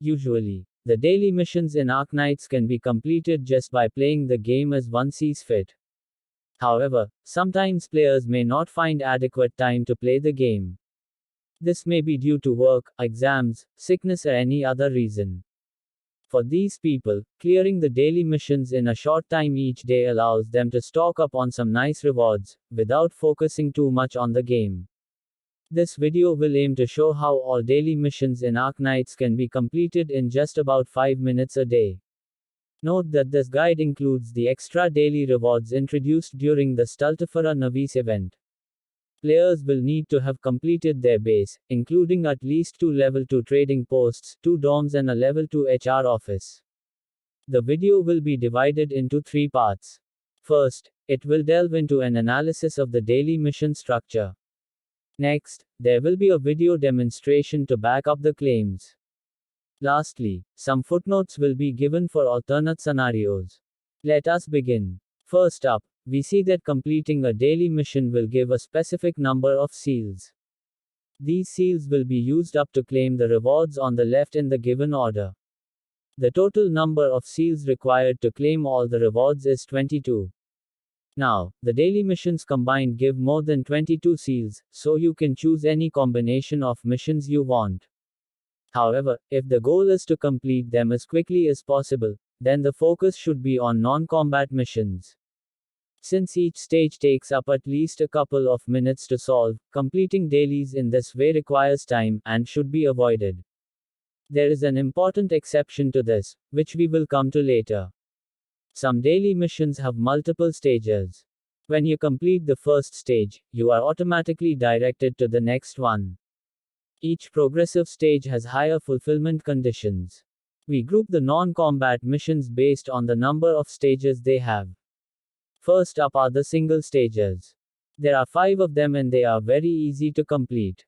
Usually, the daily missions in Arknights can be completed just by playing the game as one sees fit. However, sometimes players may not find adequate time to play the game. This may be due to work, exams, sickness, or any other reason. For these people, clearing the daily missions in a short time each day allows them to stock up on some nice rewards, without focusing too much on the game. This video will aim to show how all daily missions in Arknights can be completed in just about 5 minutes a day. Note that this guide includes the extra daily rewards introduced during the Stultifera Navis event. Players will need to have completed their base, including at least 2 level 2 trading posts, 2 dorms and a level 2 HR office. The video will be divided into 3 parts. First, it will delve into an analysis of the daily mission structure. Next, there will be a video demonstration to back up the claims. Lastly, some footnotes will be given for alternate scenarios. Let us begin. First up, we see that completing a daily mission will give a specific number of seals. These seals will be used up to claim the rewards on the left in the given order. The total number of seals required to claim all the rewards is 22. Now, the daily missions combined give more than 22 seals, so you can choose any combination of missions you want. However, if the goal is to complete them as quickly as possible, then the focus should be on non-combat missions. Since each stage takes up at least a couple of minutes to solve, completing dailies in this way requires time, and should be avoided. There is an important exception to this, which we will come to later. Some daily missions have multiple stages. When you complete the first stage, you are automatically directed to the next one. Each progressive stage has higher fulfillment conditions. We group the non-combat missions based on the number of stages they have. First up are the single stages. There are 5 of them and they are very easy to complete.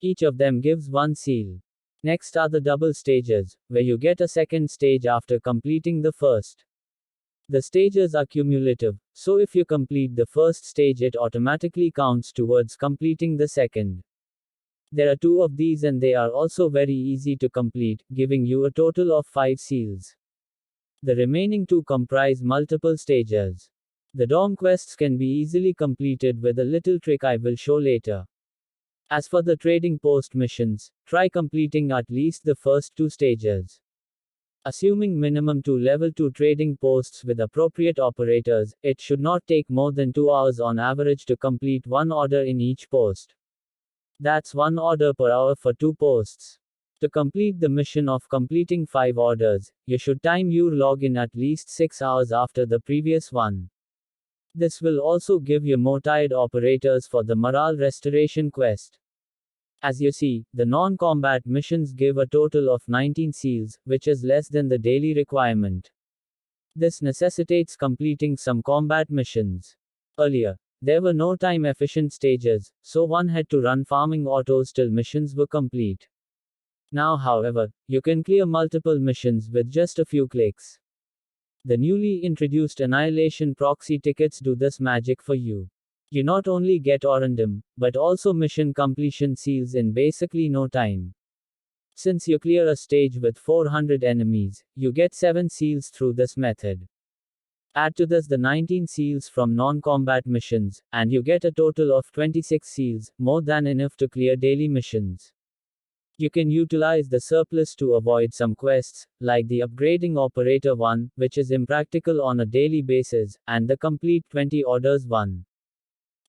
Each of them gives 1 seal. Next are the double stages, where you get a second stage after completing the first. The stages are cumulative, so if you complete the first stage it automatically counts towards completing the second. There are 2 of these and they are also very easy to complete, giving you a total of 5 seals. The remaining 2 comprise multiple stages. The dorm quests can be easily completed with a little trick I will show later. As for the trading post missions, try completing at least the first 2 stages. Assuming minimum 2 level 2 trading posts with appropriate operators, it should not take more than 2 hours on average to complete 1 order in each post. That's 1 order per hour for 2 posts. To complete the mission of completing 5 orders, you should time your login at least 6 hours after the previous one. This will also give you more tired operators for the morale restoration quest. As you see, the non-combat missions give a total of 19 seals, which is less than the daily requirement. This necessitates completing some combat missions. Earlier, there were no time-efficient stages, so one had to run farming autos till missions were complete. Now, however, you can clear multiple missions with just a few clicks. The newly introduced Annihilation proxy tickets do this magic for you. You not only get Orandom, but also mission completion seals in basically no time. Since you clear a stage with 400 enemies, you get 7 seals through this method. Add to this the 19 seals from non-combat missions, and you get a total of 26 seals, more than enough to clear daily missions. You can utilize the surplus to avoid some quests, like the upgrading operator one, which is impractical on a daily basis, and the complete 20 orders one.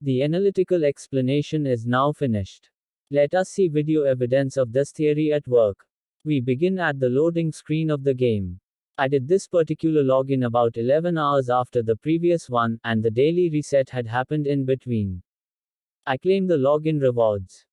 The analytical explanation is now finished. Let us see video evidence of this theory at work. We begin at the loading screen of the game. I did this particular login about 11 hours after the previous one, and the daily reset had happened in between. I claim the login rewards.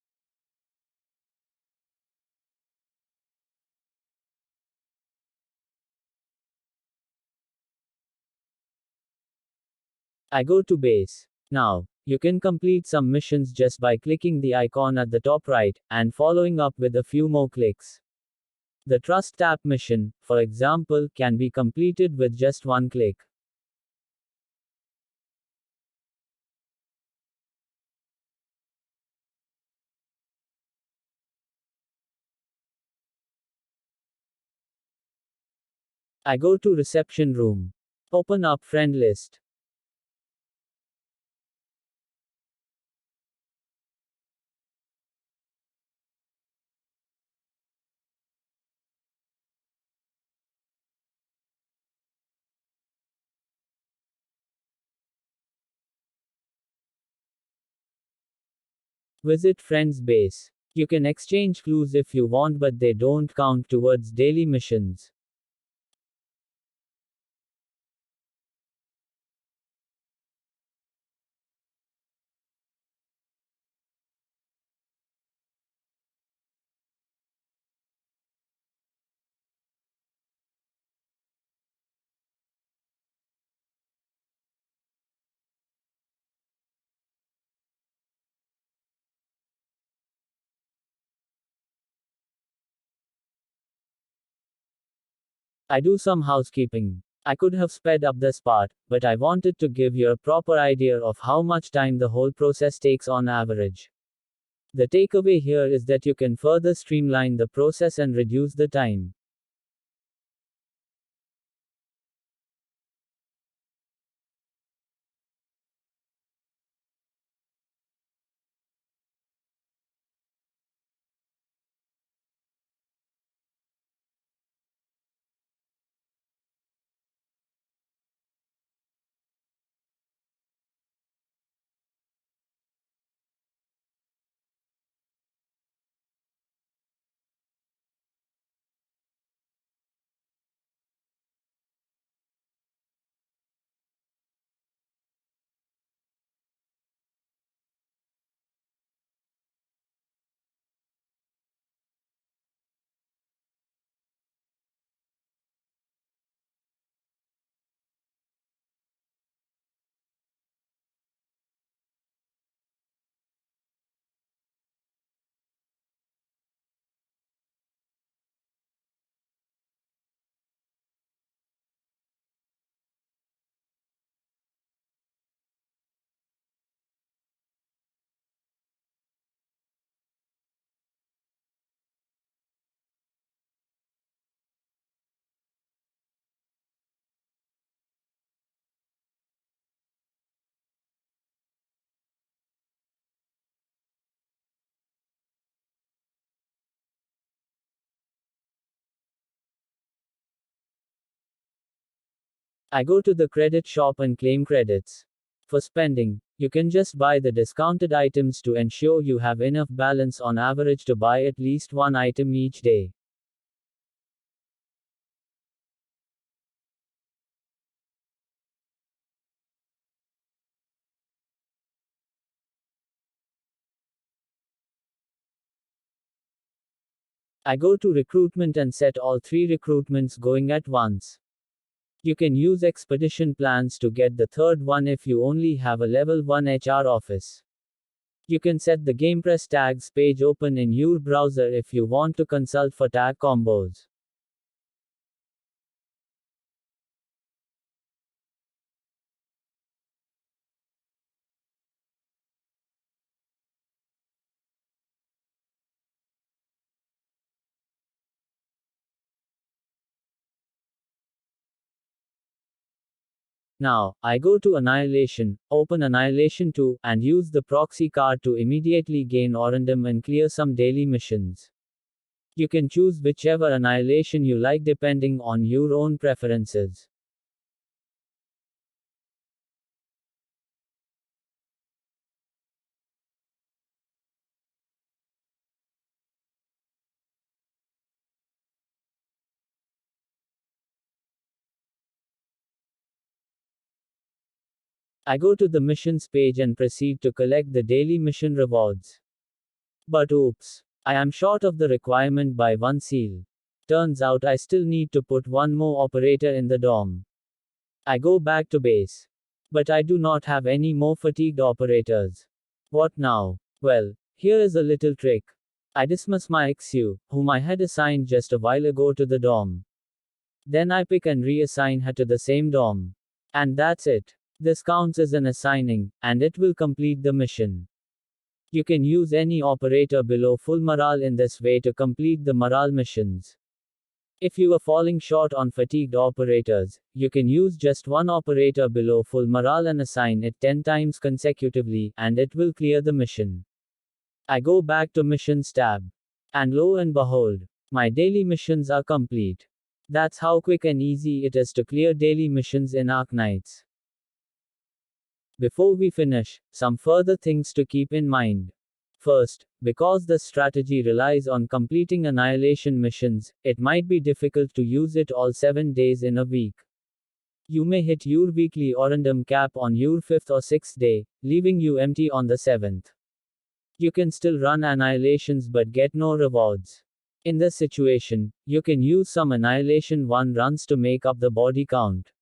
I go to base. Now, you can complete some missions just by clicking the icon at the top right, and following up with a few more clicks. The Trust Tap mission, for example, can be completed with just 1 click. I go to reception room. Open up friend list. Visit friend's base. You can exchange clues if you want, but they don't count towards daily missions. I do some housekeeping. I could have sped up this part, but I wanted to give you a proper idea of how much time the whole process takes on average. The takeaway here is that you can further streamline the process and reduce the time. I go to the credit shop and claim credits. For spending, you can just buy the discounted items to ensure you have enough balance on average to buy at least one item each day. I go to recruitment and set all three recruitments going at once. You can use expedition plans to get the third one if you only have a level 1 HR office. You can set the GamePress tags page open in your browser if you want to consult for tag combos. Now, I go to Annihilation, open Annihilation 2, and use the proxy card to immediately gain Orandom and clear some daily missions. You can choose whichever Annihilation you like depending on your own preferences. I go to the missions page and proceed to collect the daily mission rewards. But oops, I am short of the requirement by one seal. Turns out I still need to put one more operator in the dorm. I go back to base. But I do not have any more fatigued operators. What now? Well, here is a little trick. I dismiss my XU, whom I had assigned just a while ago to the dorm. Then I pick and reassign her to the same dorm. And that's it. This counts as an assigning, and it will complete the mission. You can use any operator below full morale in this way to complete the morale missions. If you are falling short on fatigued operators, you can use just one operator below full morale and assign it 10 times consecutively, and it will clear the mission. I go back to Missions tab. And lo and behold, my daily missions are complete. That's how quick and easy it is to clear daily missions in Arknights. Before we finish, some further things to keep in mind. First, because the strategy relies on completing annihilation missions, it might be difficult to use it all 7 days in a week. You may hit your weekly or random cap on your 5th or 6th day, leaving you empty on the 7th. You can still run annihilations but get no rewards. In this situation, you can use some Annihilation 1 runs to make up the body count.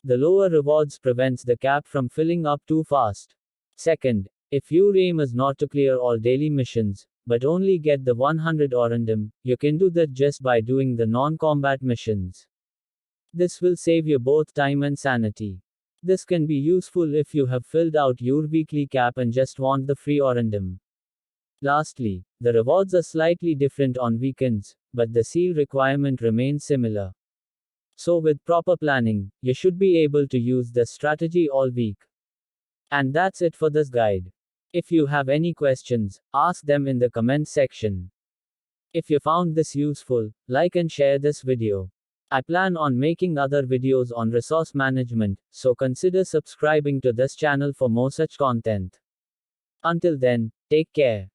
The lower rewards prevents the cap from filling up too fast. Second, if your aim is not to clear all daily missions, but only get the 100 or random, you can do that just by doing the non-combat missions. This will save you both time and sanity. This can be useful if you have filled out your weekly cap and just want the free or random. Lastly, the rewards are slightly different on weekends, but the seal requirement remains similar. So with proper planning, you should be able to use the strategy all week. And that's it for this guide. If you have any questions, ask them in the comments section. If you found this useful, like and share this video. I plan on making other videos on resource management, so consider subscribing to this channel for more such content. Until then, take care.